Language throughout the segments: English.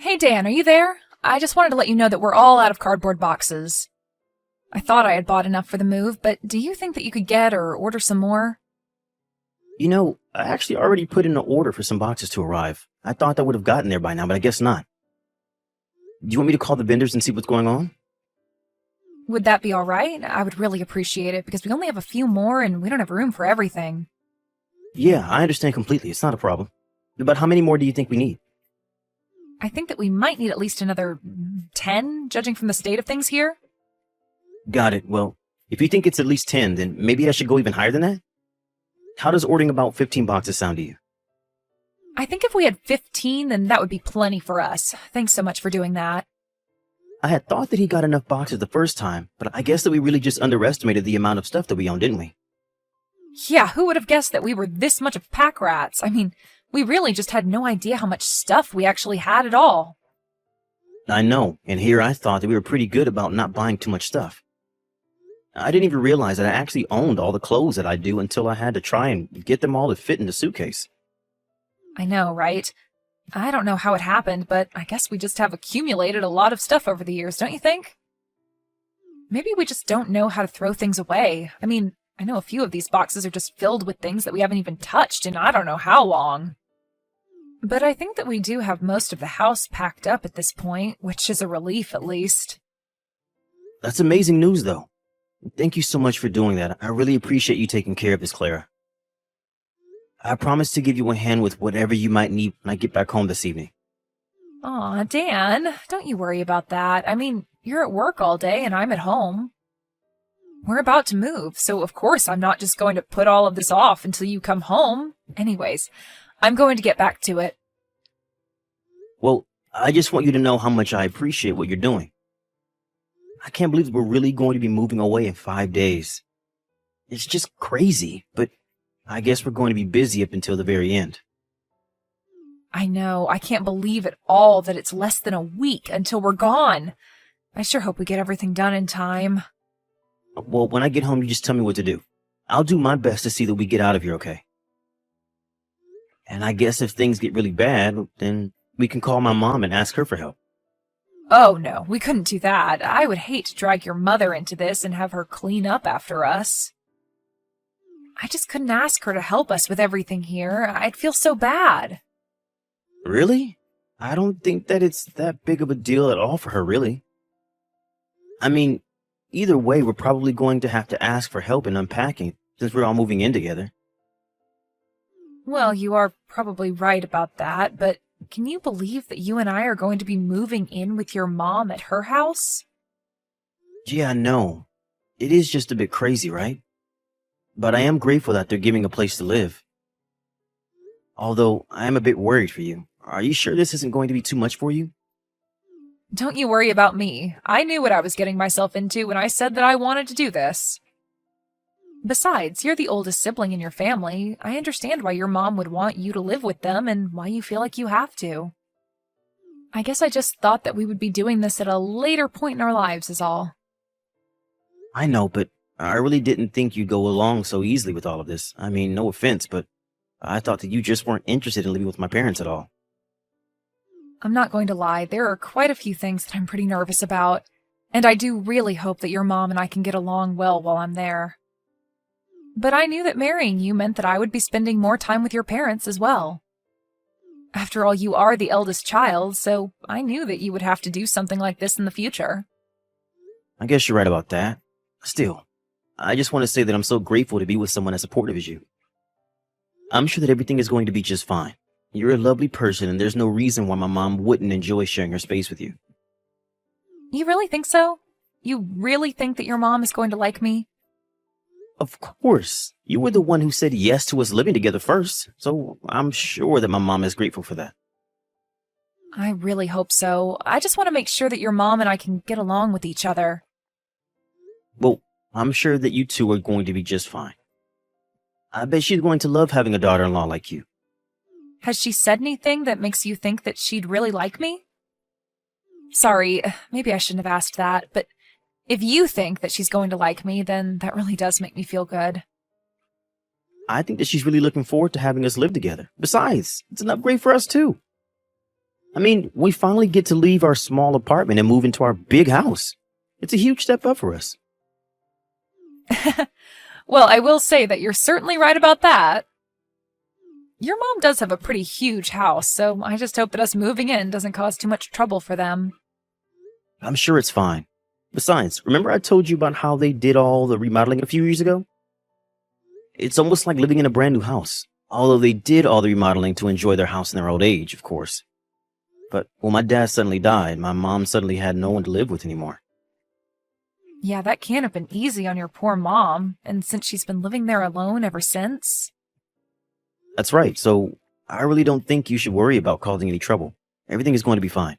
Hey Dan, are you there? I just wanted to let you know that we're all out of cardboard boxes. I thought I had bought enough for the move, but do you think that you could get or order some more? I actually already put in an order for some boxes to arrive. I thought that would have gotten there by now, but I guess not. Do you want me to call the vendors and see what's going on? Would that be all right? I would really appreciate it because we only have a few more and we don't have room for everything. Yeah, I understand completely. It's not a problem. But how many more do you think we need? I think that we might need at least another 10, judging from the state of things here. Got it. Well, if you think it's at least 10, then maybe I should go even higher than that? How does ordering about 15 boxes sound to you? I think if we had 15, then that would be plenty for us. Thanks so much for doing that. I had thought that he got enough boxes the first time, but I guess that we really just underestimated the amount of stuff that we own, didn't we? Yeah, who would have guessed that we were this much of pack rats? I mean, we really just had no idea how much stuff we actually had at all. I know, and here I thought that we were pretty good about not buying too much stuff. I didn't even realize that I actually owned all the clothes that I do until I had to try and get them all to fit in the suitcase. I know, right? I don't know how it happened, but I guess we just have accumulated a lot of stuff over the years, don't you think? Maybe we just don't know how to throw things away. I mean, I know a few of these boxes are just filled with things that we haven't even touched in I don't know how long. But I think that we do have most of the house packed up at this point, which is a relief at least. That's amazing news, though. Thank you so much for doing that. I really appreciate you taking care of this, Clara. I promise to give you a hand with whatever you might need when I get back home this evening. Aw, Dan, don't you worry about that. I mean, you're at work all day and I'm at home. We're about to move, so of course I'm not just going to put all of this off until you come home. Anyways, I'm going to get back to it. Well, I just want you to know how much I appreciate what you're doing. I can't believe we're really going to be moving away in 5 days. It's just crazy, but I guess we're going to be busy up until the very end. I know, I can't believe at all that it's less than a week until we're gone. I sure hope we get everything done in time. Well, when I get home, you just tell me what to do. I'll do my best to see that we get out of here okay. And I guess if things get really bad, then we can call my mom and ask her for help. Oh no, we couldn't do that. I would hate to drag your mother into this and have her clean up after us. I just couldn't ask her to help us with everything here. I'd feel so bad. Really? I don't think that it's that big of a deal at all for her, really. I mean, either way, we're probably going to have to ask for help in unpacking since we're all moving in together. Well, you are probably right about that, but can you believe that you and I are going to be moving in with your mom at her house? Yeah, I know. It is just a bit crazy, right? But I am grateful that they're giving a place to live. Although, I am a bit worried for you. Are you sure this isn't going to be too much for you? Don't you worry about me. I knew what I was getting myself into when I said that I wanted to do this. Besides, you're the oldest sibling in your family. I understand why your mom would want you to live with them and why you feel like you have to. I guess I just thought that we would be doing this at a later point in our lives is all. I know, but I really didn't think you'd go along so easily with all of this. I mean, no offense, but I thought that you just weren't interested in living with my parents at all. I'm not going to lie, there are quite a few things that I'm pretty nervous about, and I do really hope that your mom and I can get along well while I'm there. But I knew that marrying you meant that I would be spending more time with your parents as well. After all, you are the eldest child, so I knew that you would have to do something like this in the future. I guess you're right about that. Still, I just want to say that I'm so grateful to be with someone as supportive as you. I'm sure that everything is going to be just fine. You're a lovely person, and there's no reason why my mom wouldn't enjoy sharing her space with you. You really think so? You really think that your mom is going to like me? Of course. You were the one who said yes to us living together first, so I'm sure that my mom is grateful for that. I really hope so. I just want to make sure that your mom and I can get along with each other. Well, I'm sure that you two are going to be just fine. I bet she's going to love having a daughter-in-law like you. Has she said anything that makes you think that she'd really like me? Sorry, maybe I shouldn't have asked that, but if you think that she's going to like me, then that really does make me feel good. I think that she's really looking forward to having us live together. Besides, it's an upgrade for us too. I mean, we finally get to leave our small apartment and move into our big house. It's a huge step up for us. Well, I will say that you're certainly right about that. Your mom does have a pretty huge house, so I just hope that us moving in doesn't cause too much trouble for them. I'm sure it's fine. Besides, remember I told you about how they did all the remodeling a few years ago? It's almost like living in a brand new house, although they did all the remodeling to enjoy their house in their old age, of course. But when my dad suddenly died, my mom suddenly had no one to live with anymore. Yeah, that can't have been easy on your poor mom, and since she's been living there alone ever since. That's right, so I really don't think you should worry about causing any trouble. Everything is going to be fine.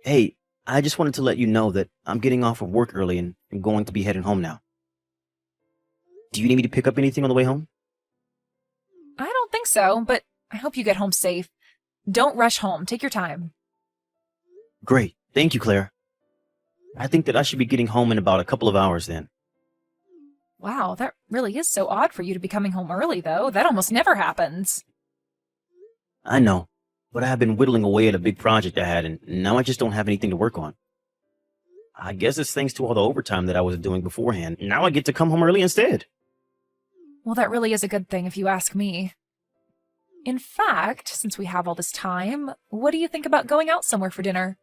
Hey, I just wanted to let you know that I'm getting off of work early and I'm going to be heading home now. Do you need me to pick up anything on the way home? I don't think so, but I hope you get home safe. Don't rush home. Take your time. Great, thank you, Claire. I think that I should be getting home in about a couple of hours then. Wow, that really is so odd for you to be coming home early, though. That almost never happens. I know, but I have been whittling away at a big project I had, and now I just don't have anything to work on. I guess it's thanks to all the overtime that I was doing beforehand. Now I get to come home early instead. Well, that really is a good thing if you ask me. In fact, since we have all this time, what do you think about going out somewhere for dinner?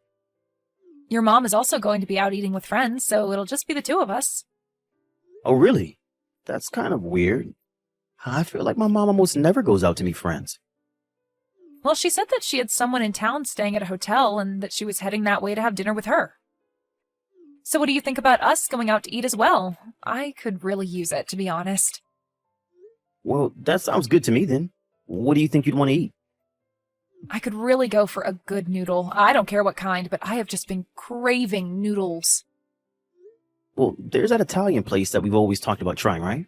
Your mom is also going to be out eating with friends, so it'll just be the two of us. Oh, really? That's kind of weird. I feel like my mom almost never goes out to meet friends. Well, she said that she had someone in town staying at a hotel and that she was heading that way to have dinner with her. So what do you think about us going out to eat as well? I could really use it, to be honest. Well, that sounds good to me then. What do you think you'd want to eat? I could really go for a good noodle. I don't care what kind, but I have just been craving noodles. Well, there's that Italian place that we've always talked about trying, right?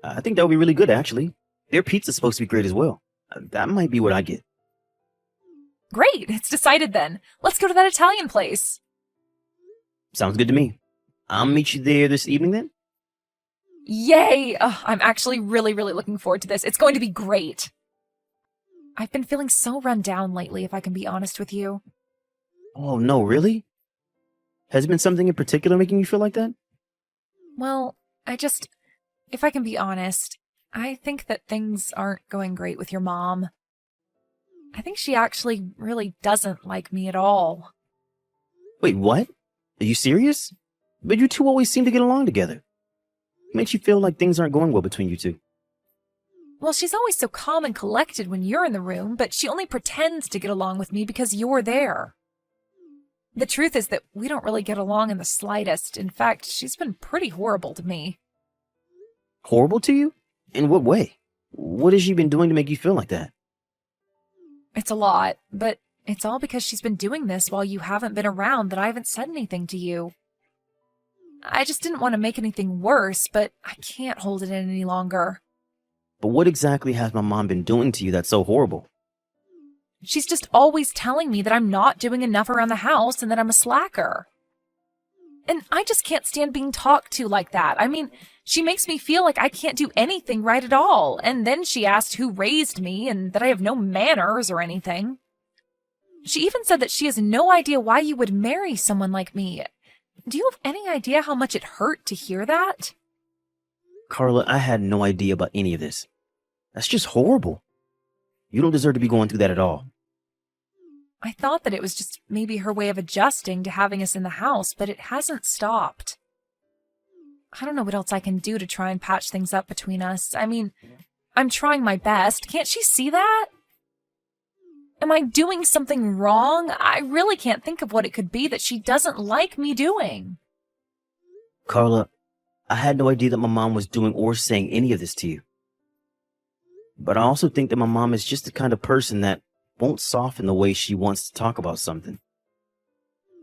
I think that would be really good, actually. Their pizza's supposed to be great as well. That might be what I get. Great, it's decided then. Let's go to that Italian place. Sounds good to me. I'll meet you there this evening then? Yay! I'm actually really looking forward to this. It's going to be great. I've been feeling so run down lately, if I can be honest with you. Oh, no, really? Has it been something in particular making you feel like that? Well, if I can be honest, I think that things aren't going great with your mom. I think she actually really doesn't like me at all. Wait, what? Are you serious? But you two always seem to get along together. It makes you feel like things aren't going well between you two. Well, she's always so calm and collected when you're in the room, but she only pretends to get along with me because you're there. The truth is that we don't really get along in the slightest. In fact, she's been pretty horrible to me. Horrible to you? In what way? What has she been doing to make you feel like that? It's a lot, but it's all because she's been doing this while you haven't been around that I haven't said anything to you. I just didn't want to make anything worse, but I can't hold it in any longer. But what exactly has my mom been doing to you that's so horrible? She's just always telling me that I'm not doing enough around the house and that I'm a slacker. And I just can't stand being talked to like that. I mean, she makes me feel like I can't do anything right at all. And then she asked who raised me and that I have no manners or anything. She even said that she has no idea why you would marry someone like me. Do you have any idea how much it hurt to hear that? Carla, I had no idea about any of this. That's just horrible. You don't deserve to be going through that at all. I thought that it was just maybe her way of adjusting to having us in the house, but it hasn't stopped. I don't know what else I can do to try and patch things up between us. I mean, I'm trying my best. Can't she see that? Am I doing something wrong? I really can't think of what it could be that she doesn't like me doing. Carla, I had no idea that my mom was doing or saying any of this to you. But I also think that my mom is just the kind of person that won't soften the way she wants to talk about something.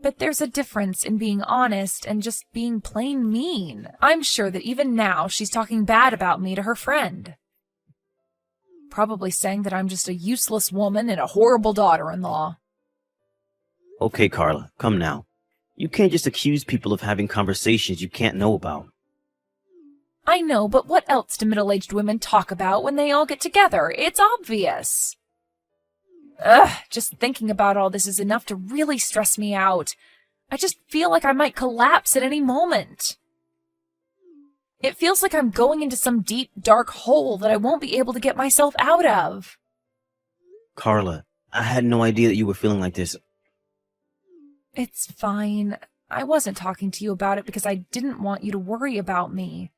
But there's a difference in being honest and just being plain mean. I'm sure that even now she's talking bad about me to her friend. Probably saying that I'm just a useless woman and a horrible daughter-in-law. Okay, Carla, come now. You can't just accuse people of having conversations you can't know about. I know, but what else do middle-aged women talk about when they all get together? It's obvious. Ugh, just thinking about all this is enough to really stress me out. I just feel like I might collapse at any moment. It feels like I'm going into some deep, dark hole that I won't be able to get myself out of. Carla, I had no idea that you were feeling like this. It's fine. I wasn't talking to you about it because I didn't want you to worry about me.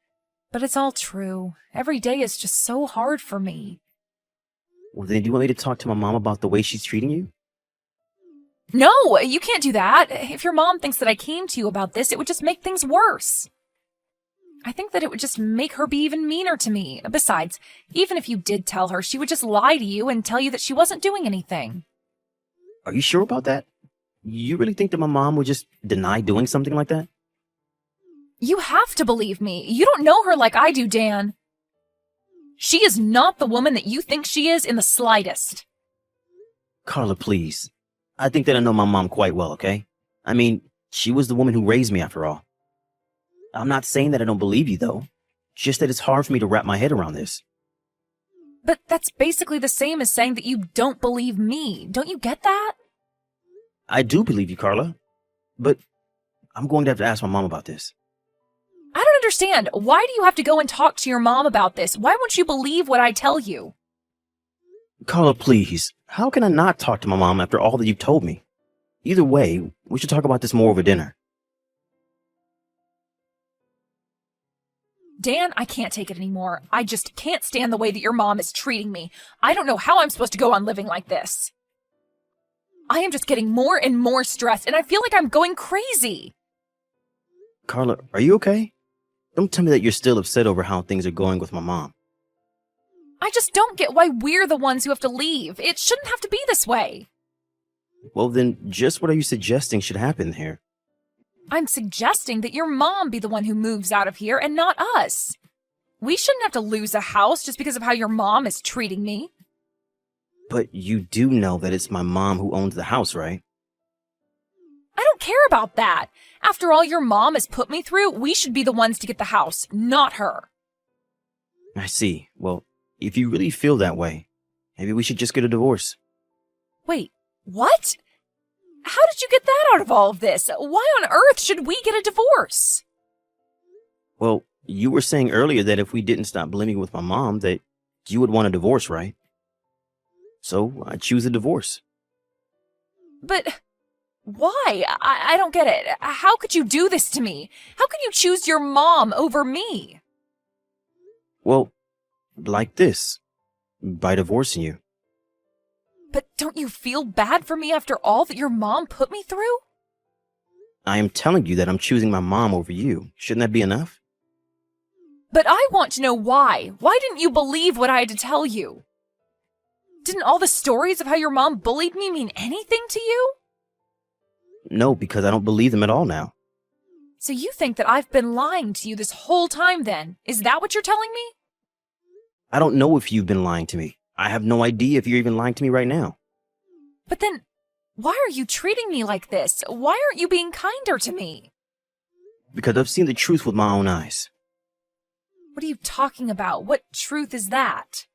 But it's all true. Every day is just so hard for me. Well, then do you want me to talk to my mom about the way she's treating you? No, you can't do that. If your mom thinks that I came to you about this, it would just make things worse. I think that it would just make her be even meaner to me. Besides, even if you did tell her, she would just lie to you and tell you that she wasn't doing anything. Are you sure about that? You really think that my mom would just deny doing something like that? You have to believe me. You don't know her like I do, Dan. She is not the woman that you think she is in the slightest. Carla, please. I think that I know my mom quite well, okay? I mean, she was the woman who raised me after all. I'm not saying that I don't believe you, though. Just that it's hard for me to wrap my head around this. But that's basically the same as saying that you don't believe me. Don't you get that? I do believe you, Carla. But I'm going to have to ask my mom about this. I don't understand. Why do you have to go and talk to your mom about this? Why won't you believe what I tell you? Carla, please. How can I not talk to my mom after all that you've told me? Either way, we should talk about this more over dinner. Dan, I can't take it anymore. I just can't stand the way that your mom is treating me. I don't know how I'm supposed to go on living like this. I am just getting more and more stressed, and I feel like I'm going crazy. Carla, are you okay? Don't tell me that you're still upset over how things are going with my mom. I just don't get why we're the ones who have to leave. It shouldn't have to be this way. Well, then, just what are you suggesting should happen here? I'm suggesting that your mom be the one who moves out of here and not us. We shouldn't have to lose a house just because of how your mom is treating me. But you do know that it's my mom who owns the house, right? I don't care about that. After all your mom has put me through, we should be the ones to get the house, not her. I see. Well, if you really feel that way, maybe we should just get a divorce. Wait, what? How did you get that out of all of this? Why on earth should we get a divorce? Well, you were saying earlier that if we didn't stop living with my mom, that you would want a divorce, right? So I choose a divorce. But why? I don't get it. How could you do this to me? How could you choose your mom over me? Well, like this, by divorcing you. But don't you feel bad for me after all that your mom put me through? I am telling you that I'm choosing my mom over you. Shouldn't that be enough? But I want to know why. Why didn't you believe what I had to tell you? Didn't all the stories of how your mom bullied me mean anything to you? No, because I don't believe them at all now. So you think that I've been lying to you this whole time then? Is that what you're telling me? I don't know if you've been lying to me. I have no idea if you're even lying to me right now. But then, why are you treating me like this? Why aren't you being kinder to me? Because I've seen the truth with my own eyes. What are you talking about? What truth is that?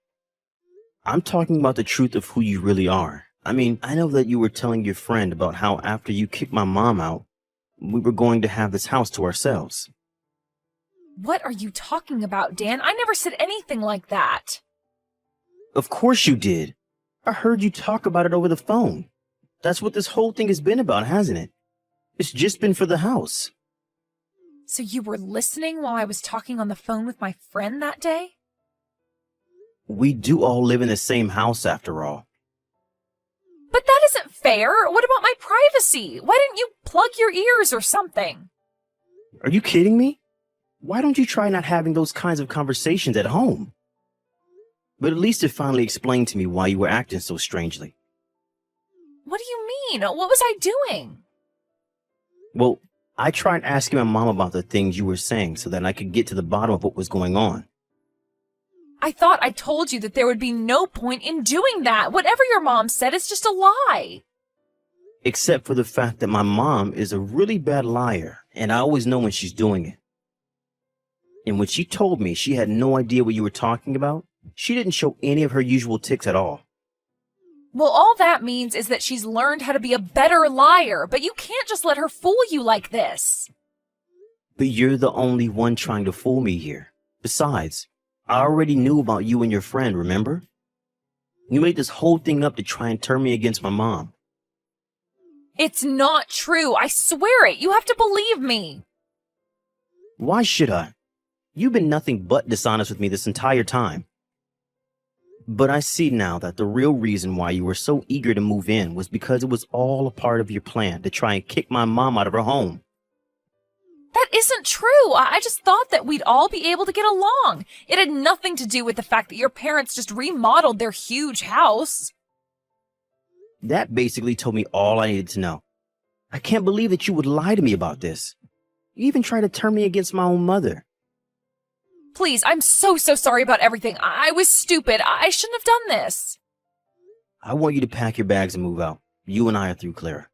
I'm talking about the truth of who you really are. I mean, I know that you were telling your friend about how after you kicked my mom out, we were going to have this house to ourselves. What are you talking about, Dan? I never said anything like that. Of course you did. I heard you talk about it over the phone. That's what this whole thing has been about, hasn't it? It's just been for the house. So you were listening while I was talking on the phone with my friend that day? We do all live in the same house after all. But that isn't fair. What about my privacy? Why didn't you plug your ears or something? Are you kidding me? Why don't you try not having those kinds of conversations at home? But at least it finally explained to me why you were acting so strangely. What do you mean? What was I doing? Well, I tried asking my mom about the things you were saying so that I could get to the bottom of what was going on. I thought I told you that there would be no point in doing that. Whatever your mom said is just a lie. Except for the fact that my mom is a really bad liar, and I always know when she's doing it. And when she told me she had no idea what you were talking about, she didn't show any of her usual tics at all. Well, all that means is that she's learned how to be a better liar, but you can't just let her fool you like this. But you're the only one trying to fool me here. Besides, I already knew about you and your friend, remember? You made this whole thing up to try and turn me against my mom. It's not true. I swear it. You have to believe me. Why should I? You've been nothing but dishonest with me this entire time. But I see now that the real reason why you were so eager to move in was because it was all a part of your plan to try and kick my mom out of her home. That isn't true. I just thought that we'd all be able to get along. It had nothing to do with the fact that your parents just remodeled their huge house. That basically told me all I needed to know. I can't believe that you would lie to me about this. You even tried to turn me against my own mother. Please, I'm so sorry about everything. I was stupid. I shouldn't have done this. I want you to pack your bags and move out. You and I are through, Clara.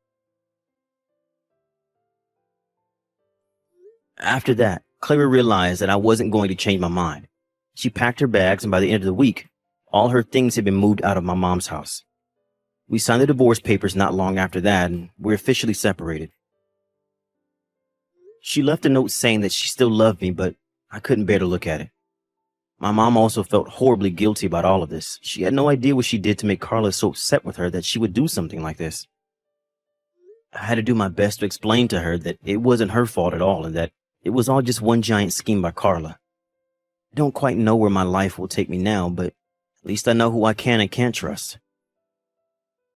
After that, Clara realized that I wasn't going to change my mind. She packed her bags, and by the end of the week, all her things had been moved out of my mom's house. We signed the divorce papers not long after that, and we're officially separated. She left a note saying that she still loved me, but I couldn't bear to look at it. My mom also felt horribly guilty about all of this. She had no idea what she did to make Carla so upset with her that she would do something like this. I had to do my best to explain to her that it wasn't her fault at all and that it was all just one giant scheme by Carla. I don't quite know where my life will take me now, but at least I know who I can and can't trust.